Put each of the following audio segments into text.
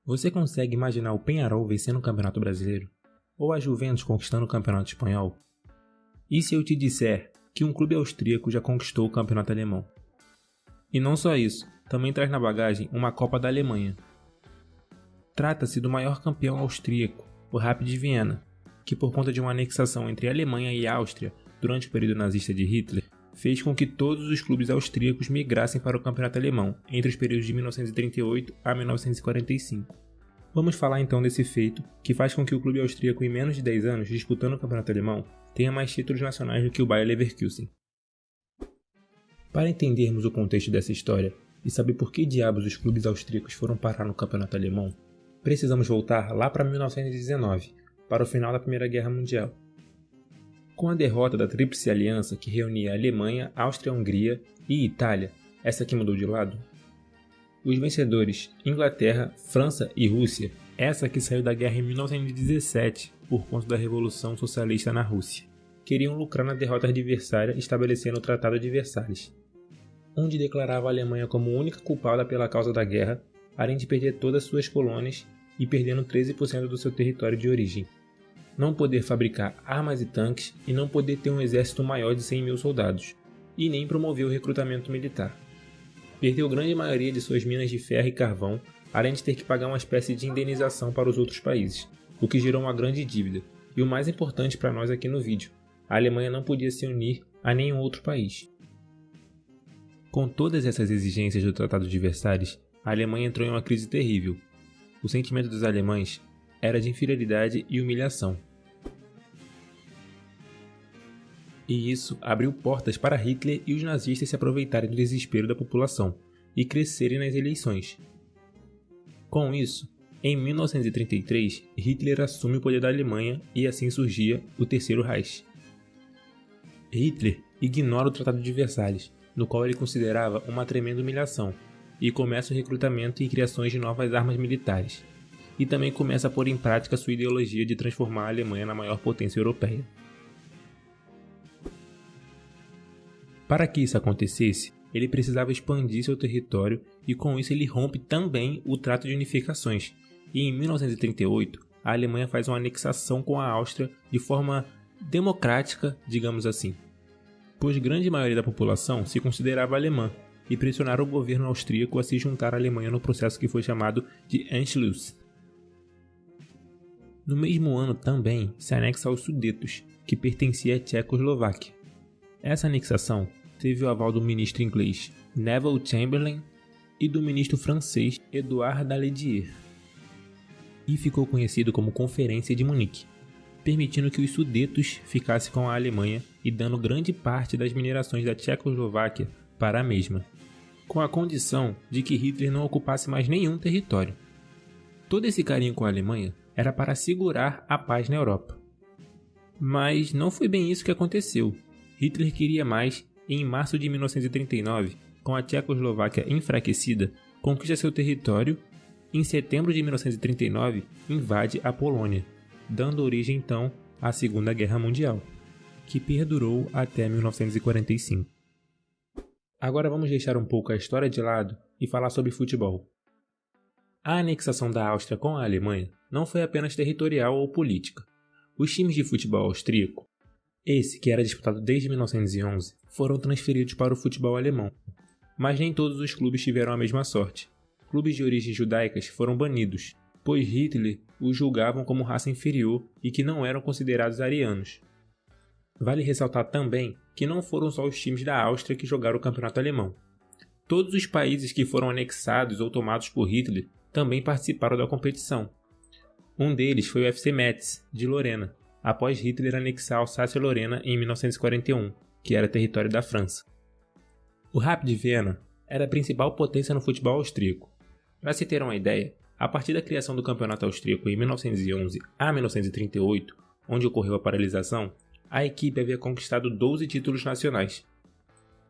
Você consegue imaginar o Peñarol vencendo o Campeonato Brasileiro? Ou a Juventus conquistando o Campeonato Espanhol? E se eu te disser que um clube austríaco já conquistou o Campeonato Alemão? E não só isso, também traz na bagagem uma Copa da Alemanha. Trata-se do maior campeão austríaco, o Rapid Viena, que por conta de uma anexação entre a Alemanha e a Áustria durante o período nazista de Hitler, fez com que todos os clubes austríacos migrassem para o campeonato alemão entre os períodos de 1938 a 1945. Vamos falar então desse feito que faz com que o clube austríaco em menos de 10 anos disputando o campeonato alemão tenha mais títulos nacionais do que o Bayer Leverkusen. Para entendermos o contexto dessa história e saber por que diabos os clubes austríacos foram parar no campeonato alemão, precisamos voltar lá para 1919, para o final da Primeira Guerra Mundial. Com a derrota da Tríplice Aliança que reunia a Alemanha, Áustria-Hungria e Itália, essa que mudou de lado, os vencedores, Inglaterra, França e Rússia, essa que saiu da guerra em 1917 por conta da Revolução Socialista na Rússia, queriam lucrar na derrota adversária estabelecendo o Tratado de Versalhes, onde declarava a Alemanha como única culpada pela causa da guerra, além de perder todas suas colônias e perdendo 13% do seu território de origem. Não poder fabricar armas e tanques e não poder ter um exército maior de 100 mil soldados, e nem promover o recrutamento militar. Perdeu grande maioria de suas minas de ferro e carvão, além de ter que pagar uma espécie de indenização para os outros países, o que gerou uma grande dívida, e o mais importante para nós aqui no vídeo, a Alemanha não podia se unir a nenhum outro país. Com todas essas exigências do Tratado de Versalhes, a Alemanha entrou em uma crise terrível. O sentimento dos alemães era de inferioridade e humilhação. E isso abriu portas para Hitler e os nazistas se aproveitarem do desespero da população e crescerem nas eleições. Com isso, em 1933, Hitler assume o poder da Alemanha e assim surgia o Terceiro Reich. Hitler ignora o Tratado de Versalhes, no qual ele considerava uma tremenda humilhação, e começa o recrutamento e criações de novas armas militares, e também começa a pôr em prática sua ideologia de transformar a Alemanha na maior potência europeia. Para que isso acontecesse, ele precisava expandir seu território e com isso ele rompe também o Trato de Unificações, e em 1938 a Alemanha faz uma anexação com a Áustria de forma democrática, digamos assim, pois grande maioria da população se considerava alemã e pressionaram o governo austríaco a se juntar à Alemanha no processo que foi chamado de Anschluss. No mesmo ano também se anexa aos Sudetos, que pertencia à Tchecoslováquia. Essa anexação teve o aval do ministro inglês Neville Chamberlain e do ministro francês Édouard Daladier, e ficou conhecido como Conferência de Munique, permitindo que os Sudetos ficassem com a Alemanha e dando grande parte das minerações da Tchecoslováquia para a mesma, com a condição de que Hitler não ocupasse mais nenhum território. Todo esse carinho com a Alemanha era para assegurar a paz na Europa. Mas não foi bem isso que aconteceu. Hitler queria mais e em março de 1939, com a Tchecoslováquia enfraquecida, conquista seu território e em setembro de 1939 invade a Polônia, dando origem então à Segunda Guerra Mundial, que perdurou até 1945. Agora vamos deixar um pouco a história de lado e falar sobre futebol. A anexação da Áustria com a Alemanha não foi apenas territorial ou política. Os times de futebol austríaco, esse que era disputado desde 1911, foram transferidos para o futebol alemão. Mas nem todos os clubes tiveram a mesma sorte. Clubes de origens judaicas foram banidos, pois Hitler os julgavam como raça inferior e que não eram considerados arianos. Vale ressaltar também que não foram só os times da Áustria que jogaram o campeonato alemão. Todos os países que foram anexados ou tomados por Hitler também participaram da competição. Um deles foi o FC Metz, de Lorena, após Hitler anexar Alsácia-Lorena em 1941, que era território da França. O Rapid Viena era a principal potência no futebol austríaco. Para se ter uma ideia, a partir da criação do campeonato austríaco em 1911 a 1938, onde ocorreu a paralisação, a equipe havia conquistado 12 títulos nacionais.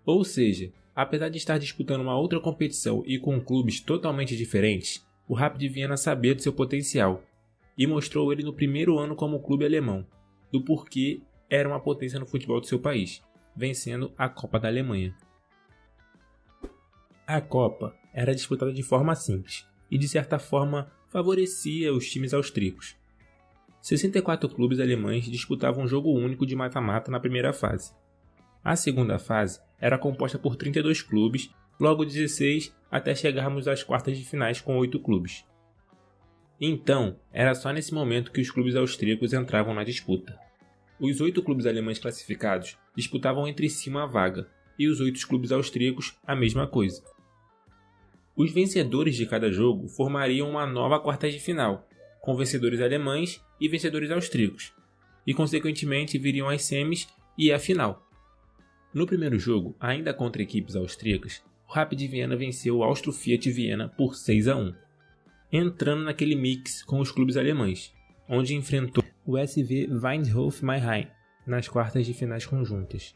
Ou seja, apesar de estar disputando uma outra competição e com clubes totalmente diferentes, o Rapid Viena sabia do seu potencial e mostrou ele no primeiro ano como clube alemão, do porquê era uma potência no futebol do seu país, vencendo a Copa da Alemanha. A Copa era disputada de forma simples e de certa forma favorecia os times austríacos. 64 clubes alemães disputavam um jogo único de mata-mata na primeira fase. A segunda fase era composta por 32 clubes, logo 16 até chegarmos às quartas de finais com 8 clubes. Então, era só nesse momento que os clubes austríacos entravam na disputa. Os 8 clubes alemães classificados disputavam entre si uma vaga, e os 8 clubes austríacos a mesma coisa. Os vencedores de cada jogo formariam uma nova quarta de final, com vencedores alemães e vencedores austríacos, e consequentemente viriam as semis e a final. No primeiro jogo, ainda contra equipes austríacas, o Rapid Viena venceu o Austro Fiat Viena por 6-1, entrando naquele mix com os clubes alemães, onde enfrentou o SV Eindhoven Mannheim nas quartas de finais conjuntas,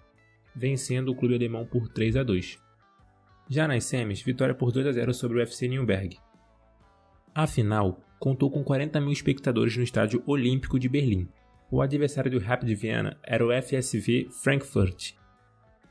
vencendo o clube alemão por 3-2. Já nas semis, vitória por 2-0 sobre o FC Nürnberg. A final contou com 40 mil espectadores no Estádio Olímpico de Berlim. O adversário do Rapid Viena era o FSV Frankfurt,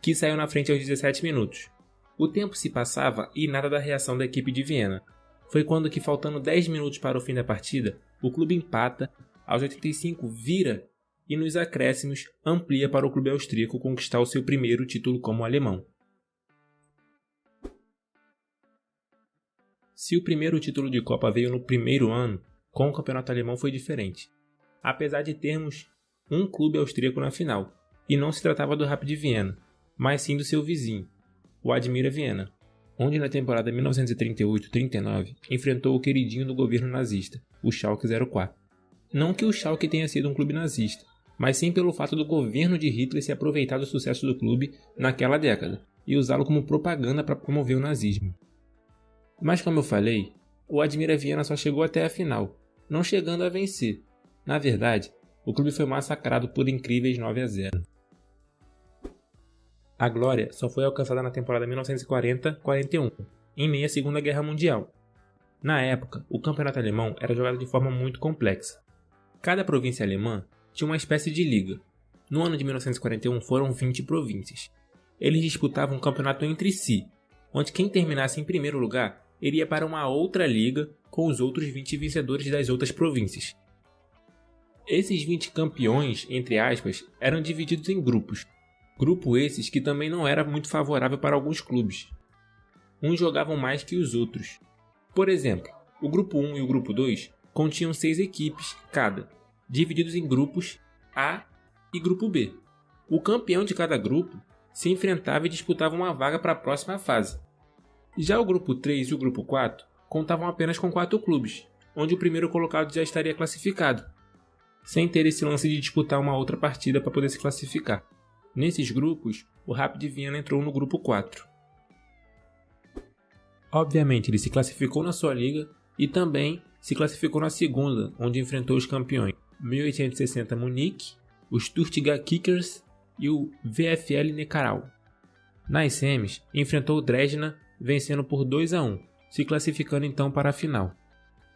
que saiu na frente aos 17 minutos. O tempo se passava e nada da reação da equipe de Viena. Foi quando que, faltando 10 minutos para o fim da partida, o clube empata, aos 85 vira e nos acréscimos amplia para o clube austríaco conquistar o seu primeiro título como alemão. Se o primeiro título de Copa veio no primeiro ano, com o campeonato alemão foi diferente. Apesar de termos um clube austríaco na final, e não se tratava do Rapid Viena, mas sim do seu vizinho, o Admira Viena, onde na temporada 1938-39 enfrentou o queridinho do governo nazista, o Schalke 04. Não que o Schalke tenha sido um clube nazista, mas sim pelo fato do governo de Hitler se aproveitar do sucesso do clube naquela década e usá-lo como propaganda para promover o nazismo. Mas como eu falei, o Admira Viena só chegou até a final, não chegando a vencer. Na verdade, o clube foi massacrado por incríveis 9-0. A glória só foi alcançada na temporada 1940-41, em meio à Segunda Guerra Mundial. Na época, o campeonato alemão era jogado de forma muito complexa. Cada província alemã tinha uma espécie de liga. No ano de 1941 foram 20 províncias. Eles disputavam um campeonato entre si, onde quem terminasse em primeiro lugar iria para uma outra liga com os outros 20 vencedores das outras províncias. Esses 20 campeões, entre aspas, eram divididos em grupos. Grupo esses que também não era muito favorável para alguns clubes. Uns jogavam mais que os outros. Por exemplo, o grupo 1 e o grupo 2 continham 6 equipes cada, divididos em grupos A e grupo B. O campeão de cada grupo se enfrentava e disputava uma vaga para a próxima fase. Já o grupo 3 e o grupo 4 contavam apenas com 4 clubes, onde o primeiro colocado já estaria classificado, sem ter esse lance de disputar uma outra partida para poder se classificar. Nesses grupos, o Rapid Viena entrou no grupo 4. Obviamente, ele se classificou na sua liga e também se classificou na segunda, onde enfrentou os campeões 1860 Munique, os Stuttgart Kickers e o VfL Neckarau. Nas semis, enfrentou o Dresden, vencendo por 2-1, se classificando então para a final,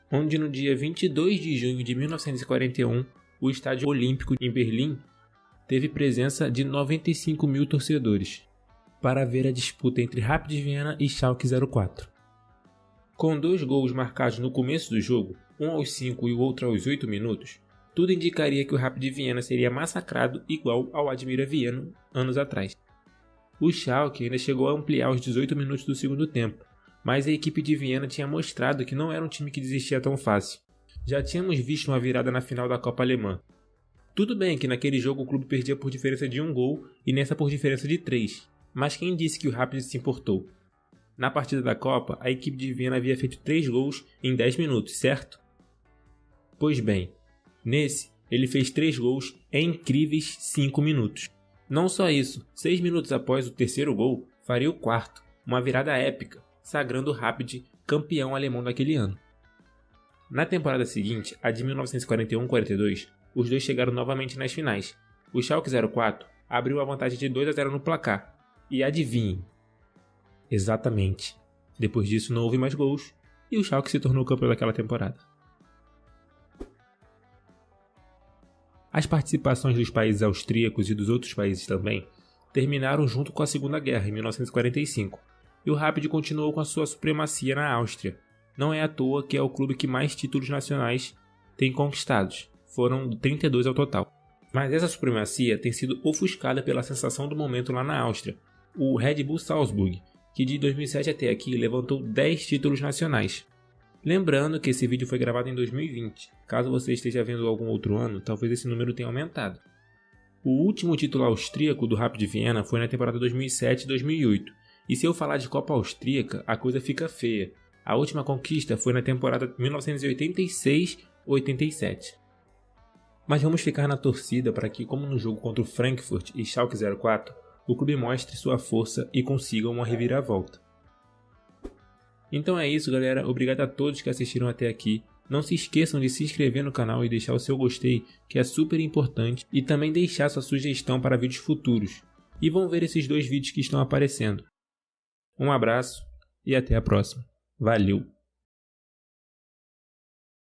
onde no dia 22 de junho de 1941, o Estádio Olímpico em Berlim teve presença de 95 mil torcedores, para ver a disputa entre Rapid Viena e Schalke 04. Com 2 gols marcados no começo do jogo, um aos 5 e o outro aos 8 minutos, tudo indicaria que o Rapid Viena seria massacrado igual ao Admira Viena anos atrás. O Schalke ainda chegou a ampliar os 18 minutos do segundo tempo, mas a equipe de Viena tinha mostrado que não era um time que desistia tão fácil. Já tínhamos visto uma virada na final da Copa Alemã. Tudo bem que naquele jogo o clube perdia por diferença de 1 gol e nessa por diferença de 3, mas quem disse que o Rapid se importou? Na partida da Copa, a equipe de Viena havia feito 3 gols em 10 minutos, certo? Pois bem, nesse ele fez 3 gols em incríveis 5 minutos. Não só isso, 6 minutos após o terceiro gol, faria o quarto, uma virada épica, sagrando o Rapid campeão alemão daquele ano. Na temporada seguinte, a de 1941-42, os dois chegaram novamente nas finais. O Schalke 04 abriu a vantagem de 2-0 no placar. E adivinhem? Exatamente. Depois disso não houve mais gols e o Schalke se tornou campeão daquela temporada. As participações dos países austríacos e dos outros países também terminaram junto com a Segunda Guerra, em 1945, e o Rapid continuou com a sua supremacia na Áustria, Não é à toa que é o clube que mais títulos nacionais tem conquistados. Foram 32 ao total. Mas essa supremacia tem sido ofuscada pela sensação do momento lá na Áustria, o Red Bull Salzburg, que de 2007 até aqui levantou 10 títulos nacionais. Lembrando que esse vídeo foi gravado em 2020. Caso você esteja vendo algum outro ano, talvez esse número tenha aumentado. O último título austríaco do Rapid Viena foi na temporada 2007-2008. E se eu falar de Copa Austríaca, a coisa fica feia. A última conquista foi na temporada 1986-87. Mas vamos ficar na torcida para que, como no jogo contra o Frankfurt e Schalke 04, o clube mostre sua força e consiga uma reviravolta. Então é isso, galera. Obrigado a todos que assistiram até aqui. Não se esqueçam de se inscrever no canal e deixar o seu gostei, que é super importante, e também deixar sua sugestão para vídeos futuros. E vão ver esses 2 vídeos que estão aparecendo. Um abraço e até a próxima. Valeu!